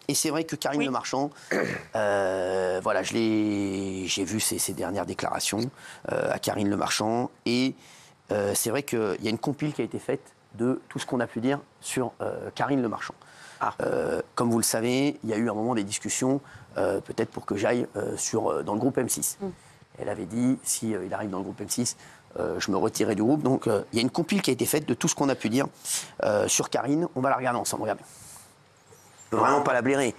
Et c'est vrai que Karine Le Marchand, voilà, j'ai vu ses dernières déclarations à Karine Le Marchand. Et c'est vrai qu'il y a une compile qui a été faite de tout ce qu'on a pu dire sur Karine Le Marchand. Comme vous le savez, il y a eu un moment des discussions, peut-être pour que j'aille dans le groupe M6. Elle avait dit, s'il arrive dans le groupe M6, je me retirais du groupe. Donc il y a une compile qui a été faite de tout ce qu'on a pu dire sur Karine. On va la regarder ensemble, regardez. Vraiment pas la blairer,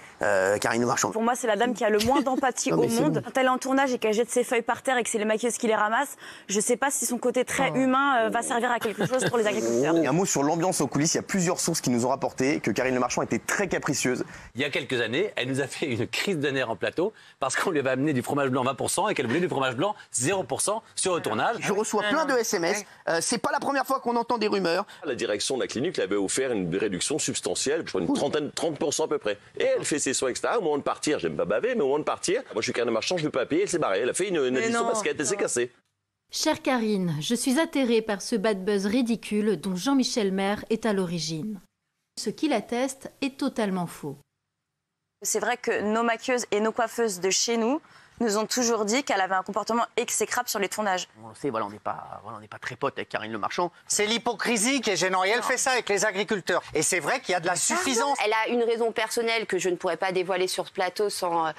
Karine Le Marchand. Pour moi, c'est la dame qui a le moins d'empathie au monde. Quand elle est en tournage et qu'elle jette ses feuilles par terre et que c'est les maquilleuses qui les ramassent, je ne sais pas si son côté très humain va servir à quelque chose pour les agriculteurs. Et un mot sur l'ambiance aux coulisses. Il y a plusieurs sources qui nous ont rapporté que Karine Le Marchand était très capricieuse. Il y a quelques années, elle nous a fait une crise de nerfs en plateau parce qu'on lui avait amené du fromage blanc 20% et qu'elle voulait du fromage blanc 0% sur le tournage. Je reçois plein de SMS. C'est pas la première fois qu'on entend des rumeurs. La direction de la clinique lui avait offert une réduction substantielle, je crois une 30% à peu près. Et elle fait ses soins, etc. Au moment de partir, j'aime pas baver, mais au moment de partir, moi je suis Karine Le Marchand, je ne veux pas payer, elle s'est barrée. Elle a fait une addition basket, elle s'est cassée. Chère Karine, je suis atterrée par ce bad buzz ridicule dont Jean-Michel Maire est à l'origine. Ce qu'il atteste est totalement faux. C'est vrai que nos maquilleuses et nos coiffeuses de chez nous nous ont toujours dit qu'elle avait un comportement exécrable sur les tournages. On le sait, voilà, on n'est pas très potes avec Karine Le Marchand. C'est l'hypocrisie qui est gênant et elle fait ça avec les agriculteurs. Et c'est vrai qu'il y a de la suffisance. Elle a une raison personnelle que je ne pourrais pas dévoiler sur ce plateau sans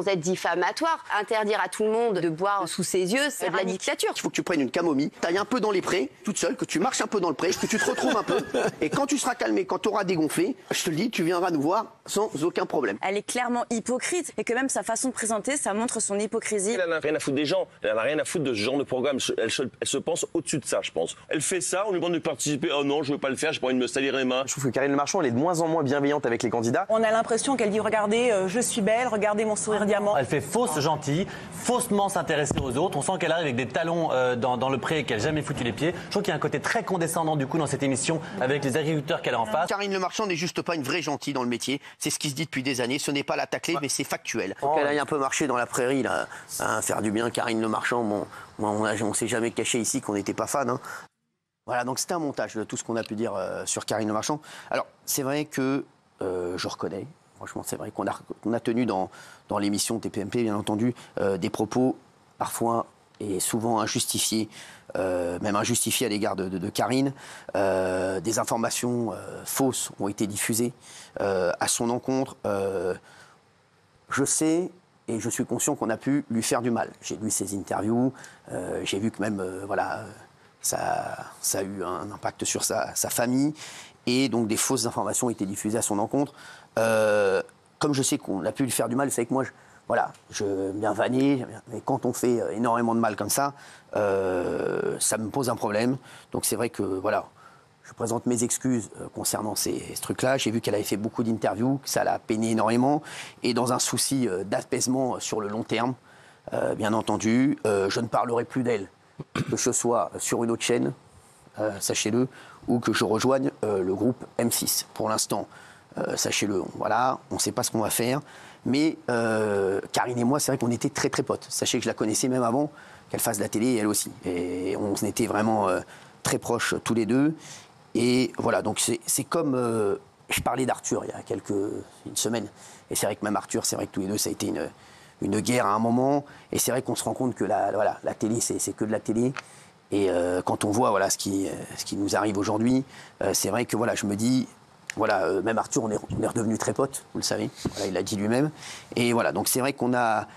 être diffamatoire. Interdire à tout le monde de boire sous ses yeux, c'est de la dictature. Il faut que tu prennes une camomille, t'ailles un peu dans les prés, toute seule, que tu marches un peu dans le pré, que tu te retrouves un peu. Et quand tu seras calmé, quand tu auras dégonflé, je te le dis, tu viendras nous voir sans aucun problème. Elle est clairement hypocrite et que même sa façon de présenter, ça montre son hypocrisie. Elle n'a rien à foutre des gens, elle n'a rien à foutre de ce genre de programme. Elle se pense au-dessus de ça, je pense. Elle fait ça, on lui demande de participer. Oh non, je ne veux pas le faire, j'ai pas envie de me salir les mains. Je trouve que Karine Le Marchand, elle est de moins en moins bienveillante avec les candidats. On a l'impression qu'elle dit regardez, je suis belle, regardez mon sourire diamant. Elle fait fausse gentille, faussement s'intéresser aux autres. On sent qu'elle arrive avec des talons dans le pré et qu'elle n'a jamais foutu les pieds. Je trouve qu'il y a un côté très condescendant du coup dans cette émission avec les agriculteurs qu'elle a en face. Karine Le Marchand n'est juste pas une vraie gentille dans le métier. C'est ce qui se dit depuis des années. Ce n'est pas la tacler, mais c'est factuel. Qu'elle aille un peu marcher dans la prairie, là, faire du bien. Karine Le Marchand, bon, on s'est jamais caché ici qu'on n'était pas fan. Voilà, donc c'était un montage de tout ce qu'on a pu dire sur Karine Le Marchand. Alors, c'est vrai que je reconnais, franchement, c'est vrai qu'on a tenu dans l'émission TPMP, bien entendu, des propos parfois et souvent injustifiés, même injustifiés à l'égard de Karine. Des informations fausses ont été diffusées à son encontre. Je sais et je suis conscient qu'on a pu lui faire du mal. J'ai lu ses interviews, j'ai vu que même, voilà, ça a eu un impact sur sa famille, et donc des fausses informations ont été diffusées à son encontre. Comme je sais qu'on a pu lui faire du mal, vous savez que moi, je bien vanner, mais quand on fait énormément de mal comme ça me pose un problème. Donc c'est vrai que, voilà, je présente mes excuses concernant ce trucs-là. J'ai vu qu'elle avait fait beaucoup d'interviews, que ça l'a peiné énormément. Et dans un souci d'apaisement sur le long terme, bien entendu, je ne parlerai plus d'elle, que ce soit sur une autre chaîne, sachez-le, ou que je rejoigne le groupe M6. Pour l'instant, sachez-le, voilà, on ne sait pas ce qu'on va faire. Mais Karine et moi, c'est vrai qu'on était très très potes. Sachez que je la connaissais même avant qu'elle fasse de la télé, elle aussi. Et on était vraiment très proches tous les deux. Et voilà, donc c'est comme... je parlais d'Arthur il y a une semaine. Et c'est vrai que même Arthur, c'est vrai que tous les deux, ça a été une guerre à un moment. Et c'est vrai qu'on se rend compte que la télé, c'est que de la télé. Et quand on voit voilà, ce qui nous arrive aujourd'hui, c'est vrai que voilà, je me dis... Voilà, même Arthur, on est redevenus très potes, vous le savez. Voilà, il l'a dit lui-même. Et voilà, donc c'est vrai qu'on a...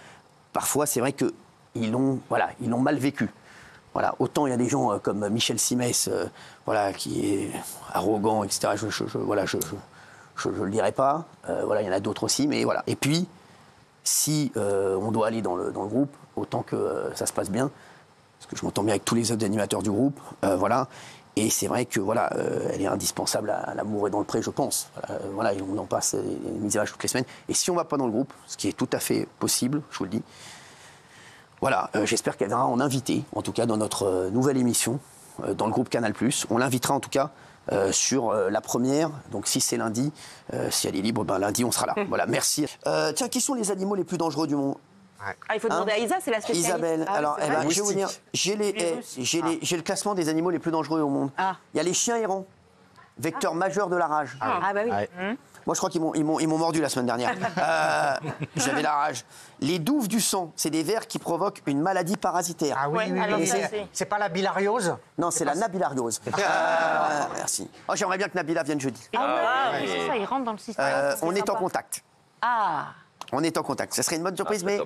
Parfois, c'est vrai qu'ils l'ont mal vécu. Voilà, autant il y a des gens comme Michel Simès, voilà, qui est arrogant, etc. Je le dirai pas. Voilà, il y en a d'autres aussi, mais voilà. Et puis, si on doit aller dans le groupe, autant que ça se passe bien, parce que je m'entends bien avec tous les autres animateurs du groupe, voilà. Et c'est vrai que voilà, elle est indispensable à l'amour et dans le pré, je pense. Voilà, on en passe des misages toutes les semaines. Et si on ne va pas dans le groupe, ce qui est tout à fait possible, je vous le dis, voilà, j'espère qu'elle viendra en invité, en tout cas dans notre nouvelle émission, dans le groupe Canal+. On l'invitera en tout cas sur la première. Donc si c'est lundi, si elle est libre, ben lundi on sera là. Voilà, merci. Tiens, qui sont les animaux les plus dangereux du monde ? Il faut demander à Isa, c'est la spécialiste. Isabelle, alors je vais vous dire, j'ai le classement des animaux les plus dangereux au monde. Il y a les chiens errants. vecteur majeur de la rage. Ah bah oui. Moi, je crois qu'ils m'ont mordu la semaine dernière. J'avais la rage. Les douves du sang, c'est des vers qui provoquent une maladie parasitaire. Ah oui, c'est pas la bilariose? Non, c'est la nabilariose. Merci. Oh, j'aimerais bien que Nabila vienne jeudi. C'est ça, il rentre dans le système. On est en contact. Ah. On est en contact. Ça serait une bonne surprise, mais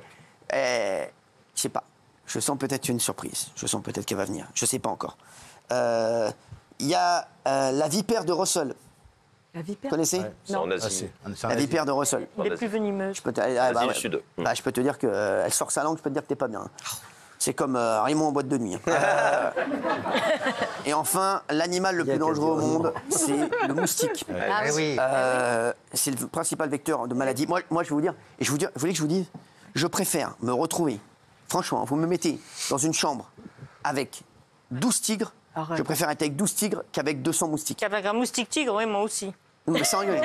je sais pas. Je sens peut-être une surprise. Je sens peut-être qu'elle va venir. Je sais pas encore. Il y a la vipère de Russell. La vipère? Vous connaissez? C'est en Asie. La vipère de Russell. Les plus venimeuses. Je peux te, Asie du Sud. je peux te dire qu'elle sort sa langue, je peux te dire que t'es pas bien. C'est comme Raymond en boîte de nuit. Et enfin, l'animal le plus dangereux au monde, c'est le moustique. C'est le principal vecteur de maladie. Moi, je vais vous dire, et vous voulez que je vous dise, je préfère me retrouver, franchement, vous me mettez dans une chambre avec 12 tigres, je préfère être avec 12 tigres qu'avec 200 moustiques. Avec un moustique tigre, oui, moi aussi. Mais sans rigoler.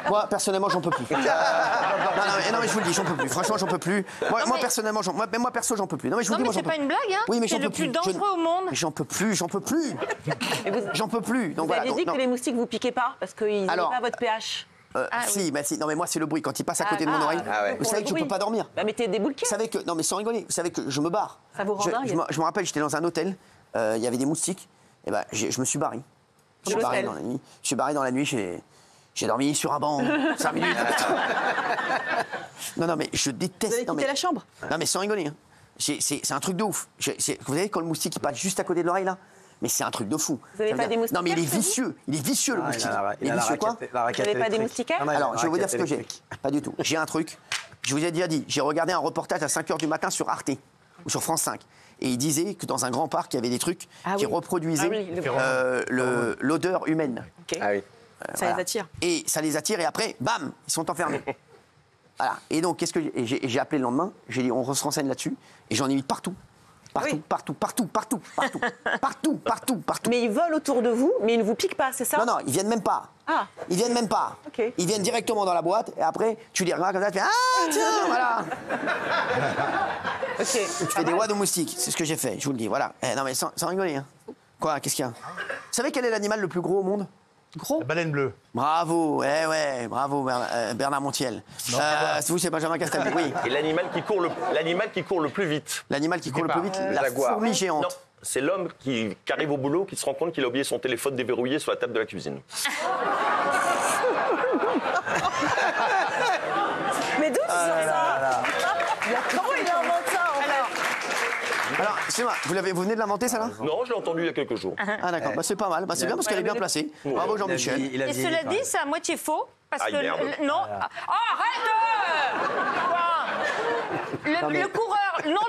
Moi, personnellement, j'en peux plus. Non, mais je vous le dis, j'en peux plus. Franchement, j'en peux plus. Moi personnellement, moi perso, j'en peux plus. Non, mais je vous dis, mais moi, c'est pas une blague, hein? Oui, mais c'est j'en le peux plus plus. dangereux au monde. J'en peux plus. J'en peux plus. Donc Vous voilà. avez dit que les moustiques vous piquaient pas parce qu'ils n'avaient pas votre pH. Si. Non, mais moi, c'est le bruit. Quand il passe à côté de mon oreille, vous savez que je peux pas dormir. Bah, mettez des boules. Vous savez que, non, mais sans rigoler, vous savez que je me barre. Ça vous rend dingue. Je me rappelle, j'étais dans un hôtel, il y avait des moustiques, et ben, je me suis barré. Je suis barré dans la nuit. Je suis barré dans la nuit, j'ai dormi sur un banc 5 minutes. Non, mais je déteste. Vous avez quitté la chambre? Non, mais sans rigoler. Hein. C'est un truc de ouf. Vous savez, quand le moustique il passe juste à côté de l'oreille, là, mais c'est un truc de fou. Vous n'avez pas des moustiquaires? Non, mais il est vicieux. Il est vicieux, le moustique. Il est vicieux, quoi? Vous n'avez pas des moustiquaires? Alors, je vais vous dire ce que j'ai. Pas du tout. J'ai un truc. Je vous ai déjà dit, j'ai regardé un reportage à 5h du matin sur Arte, ou sur France 5. Et il disait que dans un grand parc, il y avait des trucs qui reproduisaient l'odeur humaine. Ça les attire. Et ça les attire, et après, bam, ils sont enfermés. Voilà. Et donc, qu'est-ce que j'ai appelé le lendemain, j'ai dit, on se renseigne là-dessus, et j'en ai mis partout. Partout. Mais ils volent autour de vous, mais ils ne vous piquent pas, c'est ça? Non, ils viennent même pas. Ah. Ils viennent même pas. Okay. Ils viennent directement dans la boîte, et après, tu les regardes comme ça, tu fais ah, tiens, voilà. Okay. Tu fais des oies de moustiques, c'est ce que j'ai fait, je vous le dis, voilà. Non, mais sans rigoler, hein. Quoi, qu'est-ce qu'il y a? Vous savez quel est l'animal le plus gros au monde? La baleine bleue. Bravo, bravo Bernard Montiel. Vous, c'est Benjamin Castaldi, oui. Et l'animal qui court le plus vite. L'animal qui court le plus vite, la fourmi géante. Non, c'est l'homme qui arrive au boulot, qui se rend compte qu'il a oublié son téléphone déverrouillé sur la table de la cuisine. Mais d'où tu sors ça? Comment il invente ça? Alors, excusez-moi, vous venez de l'inventer, ça, là? Non, je l'ai entendu il y a quelques jours. Ah, d'accord, c'est pas mal. C'est bien parce qu'elle est bien placée. Bravo, Jean-Michel. Et cela dit, c'est à moitié faux. Parce que. Merde. Non. Oh, arrête! Le coureur. Non,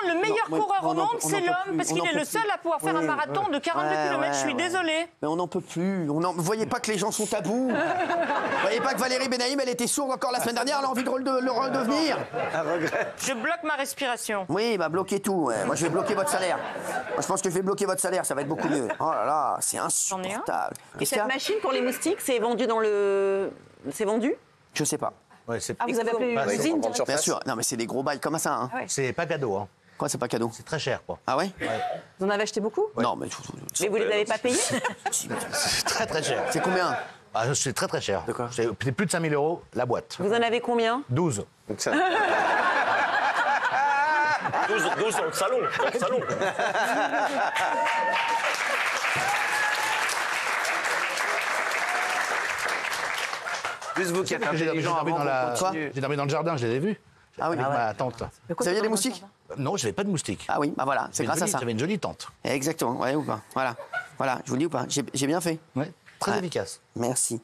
le meilleur coureur au monde, c'est l'homme. Parce qu'il est le seul à pouvoir faire un marathon de 42 km. Je suis désolée. Mais on n'en peut plus. Vous voyez pas que les gens sont tabous? Vous voyez pas que Valérie Benaïm, elle était sourde encore la semaine dernière, elle a envie de le redevenir? Je bloque ma respiration. Oui, bloquez tout. Ouais. Moi, je vais bloquer votre salaire. Moi, je pense que je vais bloquer votre salaire, ça va être beaucoup mieux. Oh là là, c'est insupportable. Cette machine pour les moustiques, c'est vendu dans le... C'est vendu? Je sais pas. Ouais, vous avez appelé l'usine? Bien sûr. Non, mais c'est des gros bails comme ça. Hein. C'est pas cadeau. Hein. Quoi, c'est pas cadeau? C'est très cher, quoi. Ah ouais? Vous en avez acheté beaucoup? Non, mais... Mais vous les avez pas payés? C'est très cher. C'est combien? C'est très cher. C'est plus de 5 000 € la boîte. Vous en avez combien? 12. 12 dans le salon. Plus vous qui êtes intelligent avant qu'on continue. J'ai dormi dans le jardin, je les ai vus. Ah oui, avec ma tante. Vous aviez des moustiques? Non, je n'avais pas de moustiques. Ah oui, voilà, c'est grâce à ça. J'avais une jolie tante. Exactement, ouais ou pas? Voilà, je vous le dis ou pas? J'ai bien fait. Ouais, très efficace. Merci.